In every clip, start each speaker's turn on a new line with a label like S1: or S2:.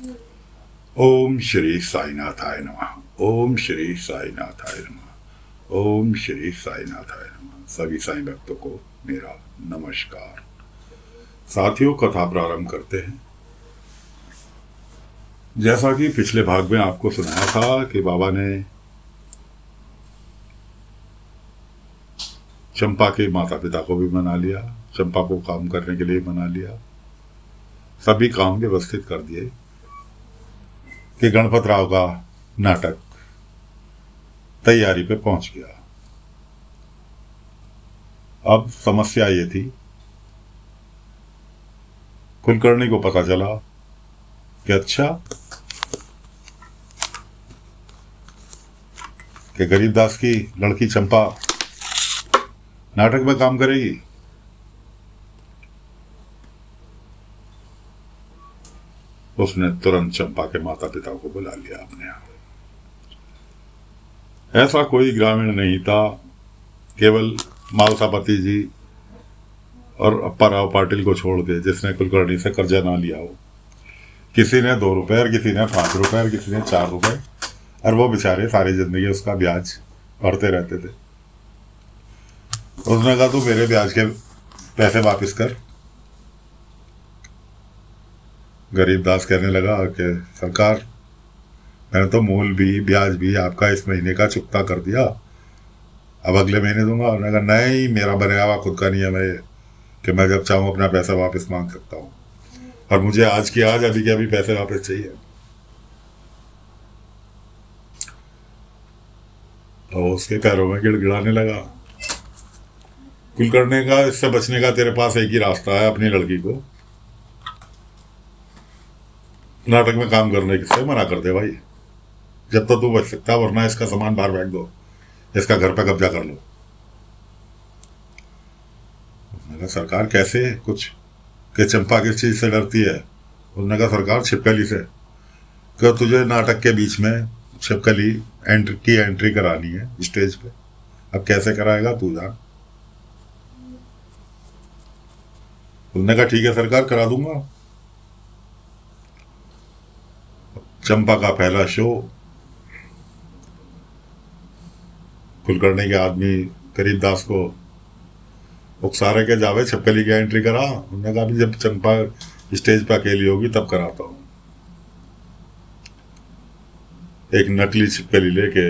S1: ओम श्री साईनाथाय नमः। ओम श्री साईनाथाय नमः। ओम श्री साईनाथाय नमः। सभी साईं भक्तों को मेरा नमस्कार। साथियों, कथा प्रारंभ करते हैं। जैसा कि पिछले भाग में आपको सुनाया था कि बाबा ने चंपा के माता पिता को भी मना लिया, चंपा को काम करने के लिए मना लिया, सभी काम व्यवस्थित कर दिए कि गणपत राव का नाटक तैयारी पे पहुंच गया। अब समस्या ये थी, कुलकर्णी को पता चला कि अच्छा कि गरीबदास की लड़की चंपा नाटक में काम करेगी। उसने तुरंत चंपा के माता पिता को बुला लिया अपने यहाँ। ऐसा कोई ग्रामीण नहीं था, केवल मालसापति जी और अप्पा राव पाटिल को छोड़ के जिसने कुलकर्णी से कर्जा ना लिया हो। किसी ने 2 रुपए और किसी ने 5 रुपए और किसी ने 4 रुपए, और वो बेचारे सारी जिंदगी उसका ब्याज भरते रहते थे। उसने कहा तू मेरे ब्याज के पैसे वापस कर। गरीबदास कहने लगा कि सरकार, मैंने तो मूल भी ब्याज भी आपका इस महीने का चुकता कर दिया, अब अगले महीने दूंगा। उन्होंने कहा नहीं, मेरा बनाया हुआ खुद का नियम है कि मैं जब चाहूँ अपना पैसा वापस मांग सकता हूँ, और मुझे आज की आज अभी के अभी पैसे वापस चाहिए। तो उसके पैरों में गिड़गिड़ाने लगा। कुलकर्णी का इससे बचने का तेरे पास एक ही रास्ता है, अपनी लड़की को नाटक में काम करने से मना कर दे भाई, जब तक तू बच सकता, वरना इसका सामान बाहर फेंक दो, इसका घर पे कब्जा कर लो। उसने कहा सरकार कैसे कुछ, कि चंपा किस चीज से डरती है? उसने कहा सरकार छिपकली से। कि तुझे नाटक के बीच में छिपकली एंट्री करानी है स्टेज पे, अब कैसे कराएगा तू जान। उसने कहा ठीक है सरकार, करा दूंगा। चंपा का पहला शो, कुलकर्णी के आदमी गरीबदास को उकसारे के जावे छिपकली की एंट्री करा। उन्होंने कहा जब चंपा स्टेज पर अकेली होगी तब कराता हूँ। एक नकली छिपकली लेके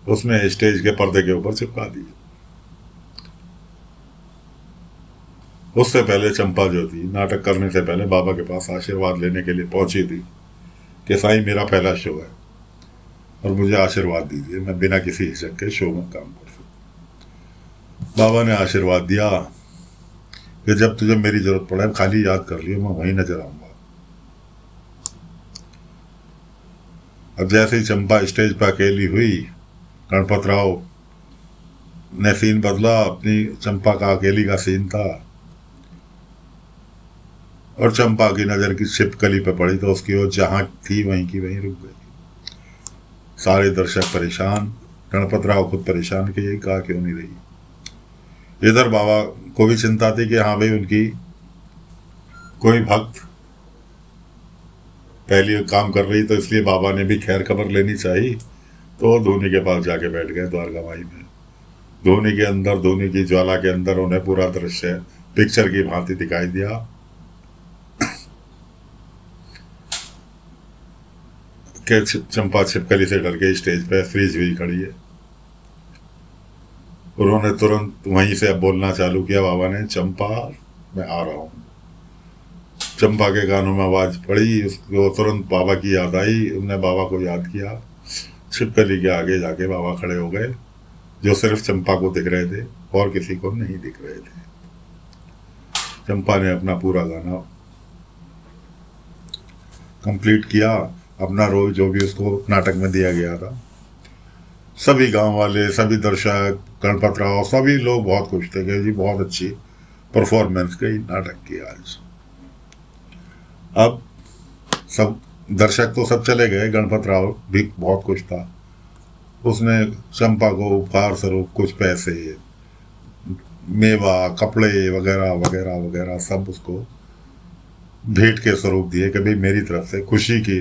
S1: उसने स्टेज के पर्दे के ऊपर चिपका दी। उससे पहले चंपा जो थी, नाटक करने से पहले बाबा के पास आशीर्वाद लेने के लिए पहुंची थी कि साईं मेरा पहला शो है और मुझे आशीर्वाद दीजिए, मैं बिना किसी हिचक के शो में काम कर सकूं। बाबा ने आशीर्वाद दिया कि जब तुझे मेरी जरूरत पड़े खाली याद कर लियो, मैं वहीं नजर आऊंगा। अब जैसे ही चंपा स्टेज पर अकेली हुई, गणपत राव ने सीन बदला। अपनी चंपा का अकेली का सीन था और चंपा की नजर की छिपकली पे पड़ी तो उसकी ओर जहां थी वहीं की वहीं रुक गई। सारे दर्शक परेशान, गणपत राव खुद परेशान कि ये कहा क्यों नहीं रही। इधर बाबा को भी चिंता थी कि हाँ भाई उनकी कोई भक्त पहली काम कर रही, तो इसलिए बाबा ने भी खैर खबर लेनी चाहिए। तो धोनी के पास जाके बैठ गए द्वारका माई में। धोनी के अंदर, धोनी की ज्वाला के अंदर उन्हें पूरा दृश्य पिक्चर की भांति दिखाई दिया कि चंपा छिपकली से डर के स्टेज पे फ्रीज हुई खड़ी है। उन्होंने तुरंत वहीं से अब बोलना चालू किया। बाबा ने, चंपा मैं आ रहा हूँ। चंपा के कानों में आवाज पड़ी, उसको तुरंत बाबा की याद आई। उनने बाबा को याद किया। छिपकली के आगे जाके बाबा खड़े हो गए, जो सिर्फ चंपा को दिख रहे थे और किसी को नहीं दिख रहे थे। चंपा ने अपना पूरा गाना कंप्लीट किया, अपना रोल जो भी उसको नाटक में दिया गया था। सभी गांव वाले, सभी दर्शक, गणपत राव, सभी लोग बहुत खुश थे कि जी बहुत अच्छी परफॉर्मेंस की नाटक की आज। अब सब दर्शक तो सब चले गए, गणपत राव भी बहुत खुश था। उसने चंपा को उपहार स्वरूप कुछ पैसे, मेवा, कपड़े वगैरह वगैरह वगैरह सब उसको भेंट के स्वरूप दिए कि भाई मेरी तरफ से खुशी की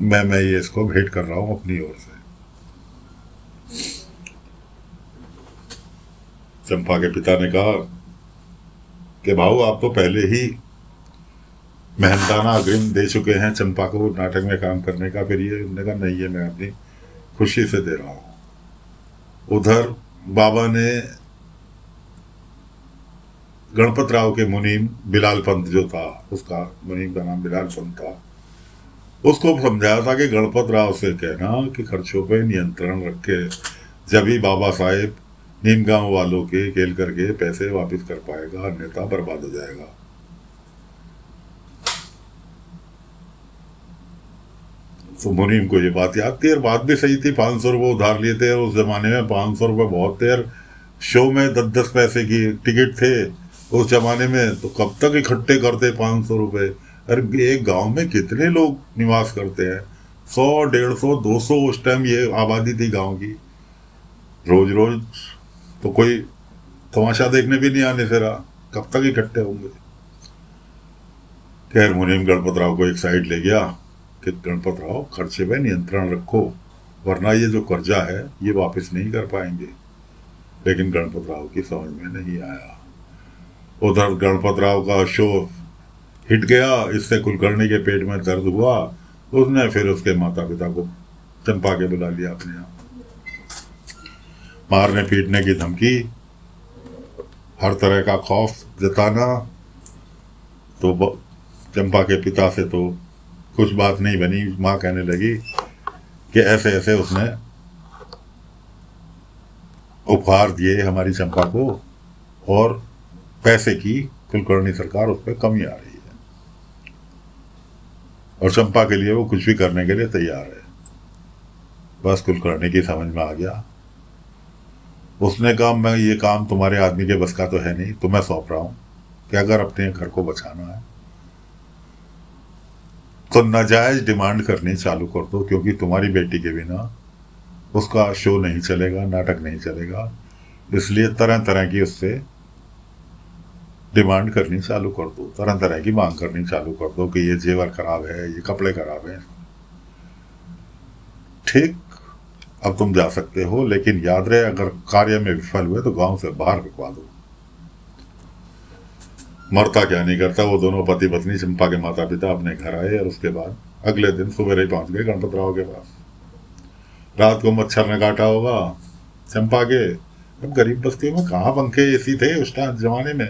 S1: मैं ये इसको भेंट कर रहा हूँ अपनी ओर से। चंपा के पिता ने कहा कि भाऊ आप तो पहले ही मेहनताना अग्रिम दे चुके हैं चंपा को नाटक में काम करने का, फिर ये उन्होंने कहा नहीं, ये मैं अपनी खुशी से दे रहा हूँ। उधर बाबा ने गणपत राव के मुनीम बिलाल पंत जो था, उसका मुनीम का नाम बिलाल पंत था, उसको समझाया था कि गणपत राव से कहना कि खर्चों पे नियंत्रण रखे, जब ही बाबा साहेब नीम गांव वालों के खेल करके पैसे वापस कर पाएगा, अन्यथा बर्बाद हो जाएगा। तो मुनीम को ये बात याद थी और बात भी सही थी। 500 रुपये उधार लिए थे, उस जमाने में 500 रुपये बहुत थे। और शो में 10-10 पैसे की टिकट थे उस जमाने में, तो कब तक इकट्ठे करते 500 रुपये। अरे एक गांव में कितने लोग निवास करते हैं, 100, 150, 200 उस टाइम ये आबादी थी गांव की। रोज रोज तो कोई तमाशा देखने भी नहीं आने से रहा, कब तक इकट्ठे होंगे। खैर मुनीम गणपत राव को एक साइड ले गया कि गणपत राव खर्चे पे नियंत्रण रखो, वरना ये जो कर्जा है ये वापस नहीं कर पाएंगे। लेकिन गणपत राव की समझ में नहीं आया। उधर गणपत राव का शो हिट गया, इससे कुलकर्णी के पेट में दर्द हुआ। उसने फिर उसके माता पिता को चंपा के बुला लिया अपने यहाँ, मारने पीटने की धमकी, हर तरह का खौफ जताना। तो चंपा के पिता से तो कुछ बात नहीं बनी। माँ कहने लगी कि ऐसे ऐसे उसने उपहार दिए हमारी चंपा को, और पैसे की कुलकर्णी सरकार उस पर कमी आ रही है, और चंपा के लिए वो कुछ भी करने के लिए तैयार है। बस कुलकर्णी की समझ में आ गया। उसने कहा मैं ये काम तुम्हारे आदमी के बस का तो है नहीं, तुम्हें सौंप रहा हूँ कि अगर अपने घर को बचाना है तो नाजायज डिमांड करनी चालू कर दो, क्योंकि तुम्हारी बेटी के बिना उसका शो नहीं चलेगा, नाटक नहीं चलेगा। इसलिए तरह तरह की उससे डिमांड करनी चालू कर दो, तरह तरह की मांग करनी चालू कर दो कि ये जेवर खराब है, ये कपड़े खराब हैं। ठीक, अब तुम जा सकते हो, लेकिन याद रहे अगर कार्य में विफल हुए तो गांव से बाहर बिकवा दो। मरता क्या नहीं करता। वो दोनों पति पत्नी चंपा के माता पिता अपने घर आए, और उसके बाद अगले दिन सुबह ही पहुंच गए गणपत राव के पास। रात को मच्छर ने काटा होगा चंपा के। अब गरीब बस्तियों में कहाँ पंखे एसी थे उस जमाने में,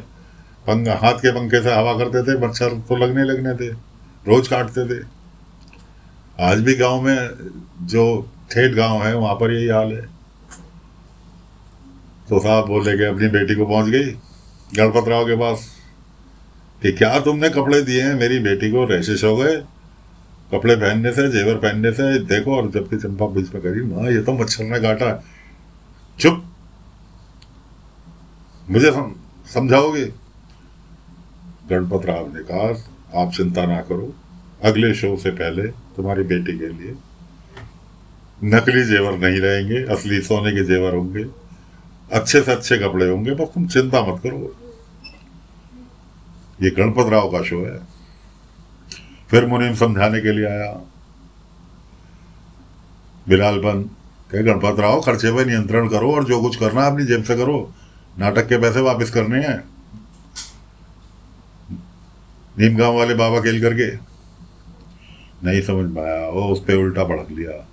S1: हाथ के पंखे से हवा करते थे, मच्छर तो लगने थे, रोज काटते थे। आज भी गांव में जो ठेठ गांव है वहां पर यही हाल है। तो साहब बोले कि अपनी बेटी को पहुंच गई गणपत राव के पास कि क्या तुमने कपड़े दिए हैं मेरी बेटी को, रैशेस हो गए कपड़े पहनने से, जेवर पहनने से, देखो। और जबकि चंपा बीच में करी, माँ ये तो मच्छर ने काटा। चुप, मुझे समझाओगे? गणपत राव ने कहा आप चिंता ना करो, अगले शो से पहले तुम्हारी बेटी के लिए नकली जेवर नहीं रहेंगे, असली सोने के जेवर होंगे, अच्छे से अच्छे कपड़े होंगे, बस तुम चिंता मत करो। ये गणपत राव का शो है। फिर मुनीम समझाने के लिए आया बिलालपन के गणपत राव खर्चे पे नियंत्रण करो, और जो कुछ करना है अपनी जेब से करो, नाटक के पैसे वापस करने हैं। नीम गांव वाले बाबा खेल करके नहीं समझ में आया, वो उस पर उल्टा भड़क लिया।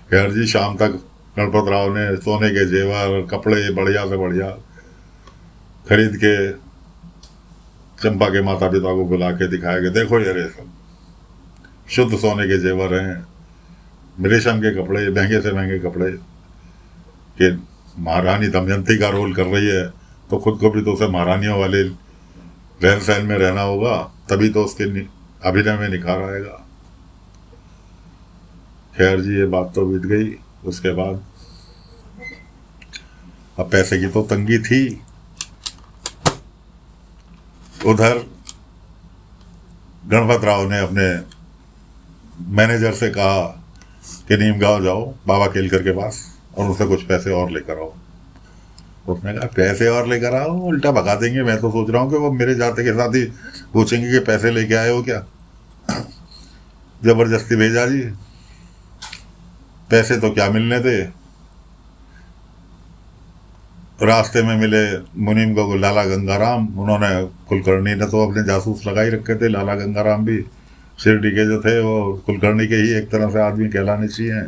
S1: खैर जी शाम तक गणपत राव ने सोने के जेवर कपड़े बढ़िया से बढ़िया खरीद के चंपा के माता पिता को बुला के दिखाया कि देखो ये सब शुद्ध सोने के जेवर हैं, रेशम के कपड़े, महंगे से महंगे कपड़े। कि महारानी दमयंती का रोल कर रही है तो खुद को भी तो उसे महारानियों वाले रहन सहन में रहना होगा, तभी तो उसके अभिनय में निखार आएगा। खैर जी ये बात तो बीत गई। उसके बाद अब पैसे की तो तंगी थी। उधर गणपत राव ने अपने मैनेजर से कहा कि नीम गांव जाओ बाबा केलकर के पास और उनसे कुछ पैसे और लेकर आओ। उसने कहा पैसे और लेकर आओ, उल्टा भगा देंगे। मैं तो सोच रहा हूँ कि वो मेरे जाते के साथ ही पूछेंगे कि पैसे लेके आए हो क्या। जबरदस्ती भेजा जी। पैसे तो क्या मिलने थे। रास्ते में मिले मुनीम को लाला गंगाराम। उन्होंने, कुलकर्णी ने तो अपने जासूस लगा ही रखे थे। लाला गंगाराम भी शिरडी के जो थे वो कुलकर्णी के ही एक तरह से आदमी कहलाने चाहिए।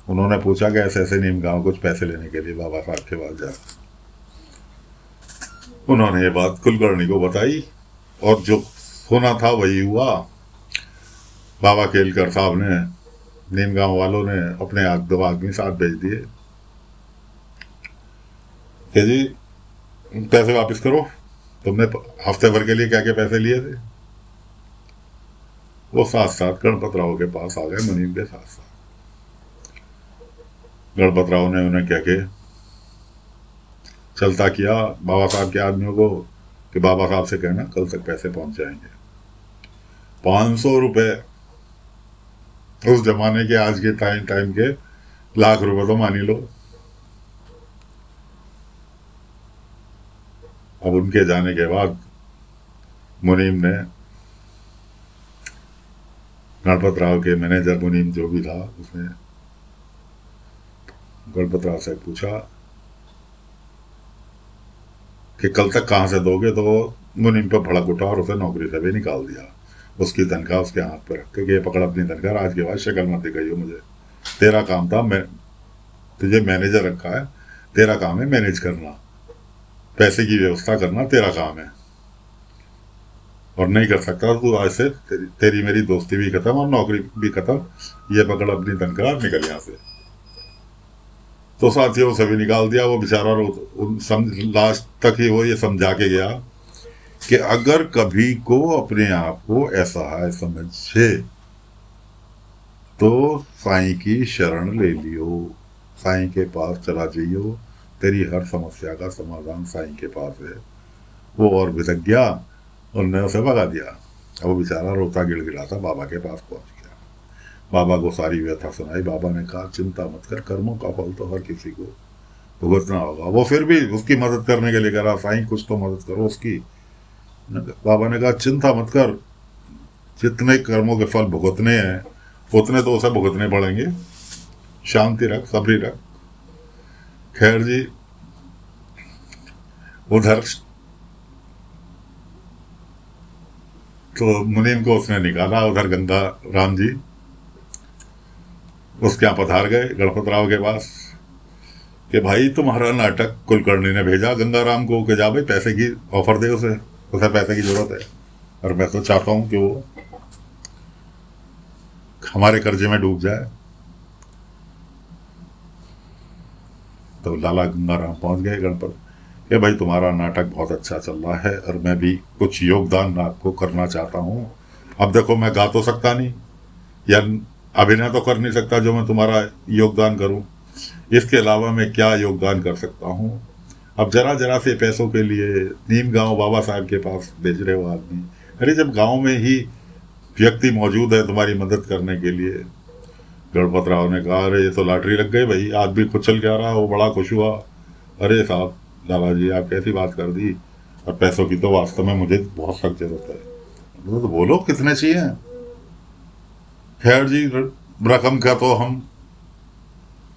S1: उन्होंने पूछा कि ऐसे ऐसे नीम गांव कुछ पैसे लेने के लिए बाबा साहब के पास जा। उन्होंने ये बात कुलकर्णी को बताई और जो होना था वही हुआ। बाबा केलकर साहब ने, नीम गांव वालों ने अपने दो आदमी साथ भेज दिए कि जी पैसे वापस करो, तुमने हफ्ते भर के लिए क्या क्या पैसे लिए थे। वो साथ साथ गणपत राव के पास आ गए, मुनीम के साथ साथ। गणपत राव ने उन्हें क्या के चलता किया बाबा साहब के आदमियों को कि बाबा साहब से कहना कल तक पैसे पहुंच जाएंगे। 500 रुपए उस जमाने के, आज के टाइम के लाख रुपए तो मान ही लो। अब उनके जाने के बाद मुनीम ने, गणपत राव के मैनेजर मुनीम जो भी था, उसने गणपत राव से पूछा कि कल तक कहाँ से दोगे। तो वो मुनीम पर भड़क उठा और उसे नौकरी से भी निकाल दिया। उसकी तनख्वाह उसके हाथ पर रख के कि ये पकड़ अपनी तनख्वाह, आज के बाद शक्ल मत दिखाइयो मुझे। तेरा काम था, मैं तुझे मैनेजर रखा है, तेरा काम है मैनेज करना, पैसे की व्यवस्था करना तेरा काम है, और नहीं कर सकता तो आज से तेरी मेरी दोस्ती भी खत्म और नौकरी भी खत्म। ये पकड़ अपनी तनख्वाह, निकल यहाँ से। तो साथियों उसे भी निकाल दिया। वो बेचारा लास्ट तक ही वो ये समझा के गया कि अगर कभी को अपने आप को असहाय समझे तो साईं की शरण ले लियो, साईं के पास चला जाइयो, तेरी हर समस्या का समाधान साईं के पास है। वो और भिसक गया, उनने उसे भगा दिया। अब वो बेचारा रोता गिड़गिड़ाता बाबा के पास पहुंच गया। बाबा को सारी व्यथा सुनाई। बाबा ने कहा चिंता मत कर, कर्मों का फल तो हर किसी को भुगतना होगा। वो फिर भी उसकी मदद करने के लिए कह रहा, साईं कुछ तो मदद करो उसकी। बाबा ने कहा चिंता मत कर, जितने कर्मों के फल भुगतने हैं उतने तो उसे भुगतने पड़ेंगे, शांति रख, सब्री रख। खैर जी, उधर तो मुनीम को उसने निकाला, उधर गंगा राम जी उसके यहाँ पधार गए गणपत राव के पास कि भाई तुम्हारा नाटक कुलकर्णी ने भेजा गंगा राम को कि जा भाई पैसे की ऑफर दे उसे पैसे की जरूरत है, और मैं तो चाहता हूँ कि वो हमारे कर्जे में डूब जाए। तो लाला गंगाराम पहुंच गए गणपत कि भाई तुम्हारा नाटक बहुत अच्छा चल रहा है और मैं भी कुछ योगदान आपको करना चाहता हूँ। अब देखो मैं गा तो सकता नहीं या अभिनय तो कर नहीं सकता जो मैं तुम्हारा योगदान करूँ, इसके अलावा मैं क्या योगदान कर सकता हूँ। अब जरा जरा से पैसों के लिए नीम गांव बाबा साहब के पास भेज रहे हो आदमी। अरे जब गांव में ही व्यक्ति मौजूद है तुम्हारी मदद करने के लिए। गणपत राव ने कहा अरे ये तो लॉटरी लग गई भाई, आदमी खुद चल के आ रहा। वो बड़ा खुश हुआ। अरे साहब लाला जी आप कैसी बात कर दी, और पैसों की तो वास्तव में मुझे बहुत सख्त जरूरत है। तो बोलो कितने चाहिए। खैर जी, रकम का तो हम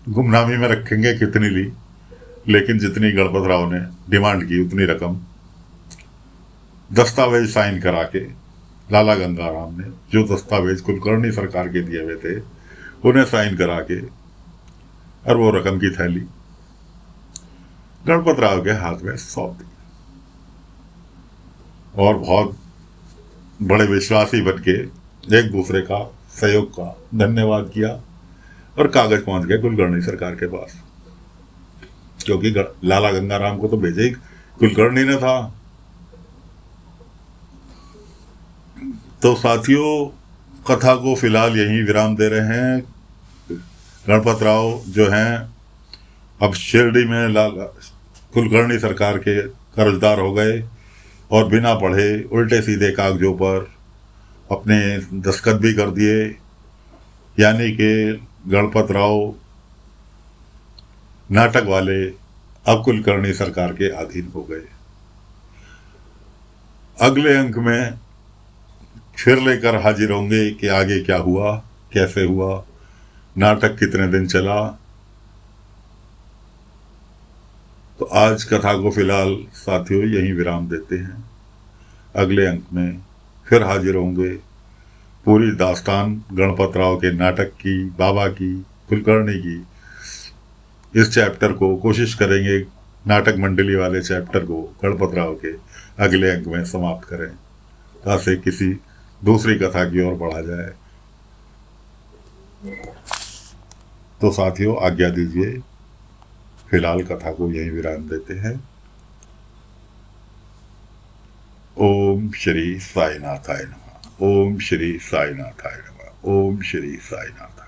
S1: गुमनामी में रखेंगे कितनी ली, लेकिन जितनी गणपत राव ने डिमांड की उतनी रकम दस्तावेज साइन करा के लाला गंगाराम ने, जो दस्तावेज कुलकर्णी सरकार के दिए हुए थे उन्हें साइन करा के, और वो रकम की थैली गणपत राव के हाथ में सौंप दी। और बहुत बड़े विश्वासी बन के एक दूसरे का सहयोग का धन्यवाद किया, और कागज पहुंच गए कुलकर्णी सरकार के पास, क्योंकि लाला गंगाराम को तो भेजे ही कुलकर्णी ने था। तो साथियों कथा को फिलहाल यहीं विराम दे रहे हैं। गणपत राव जो हैं अब शिरडी में कुलकर्णी सरकार के कर्जदार हो गए, और बिना पढ़े उल्टे सीधे कागजों पर अपने दस्तखत भी कर दिए। यानी कि गणपत राव नाटक वाले अब कुलकर्णी सरकार के अधीन हो गए। अगले अंक में फिर लेकर हाजिर होंगे कि आगे क्या हुआ, कैसे हुआ, नाटक कितने दिन चला। तो आज कथा को फिलहाल साथियों यहीं विराम देते हैं। अगले अंक में फिर हाजिर होंगे पूरी दास्तान गणपत राव के नाटक की, बाबा की, कुलकर्णी की। इस चैप्टर को कोशिश करेंगे, नाटक मंडली वाले चैप्टर को गणपत राव के अगले अंक में समाप्त करें, ताकि किसी दूसरी कथा की ओर बढ़ा जाए। तो साथियों आज्ञा दीजिए, फिलहाल कथा को यहीं विराम देते हैं। ओम श्री साईनाथाय नमः। ओम श्री साईनाथाय नमः। ओम श्री साईनाथ।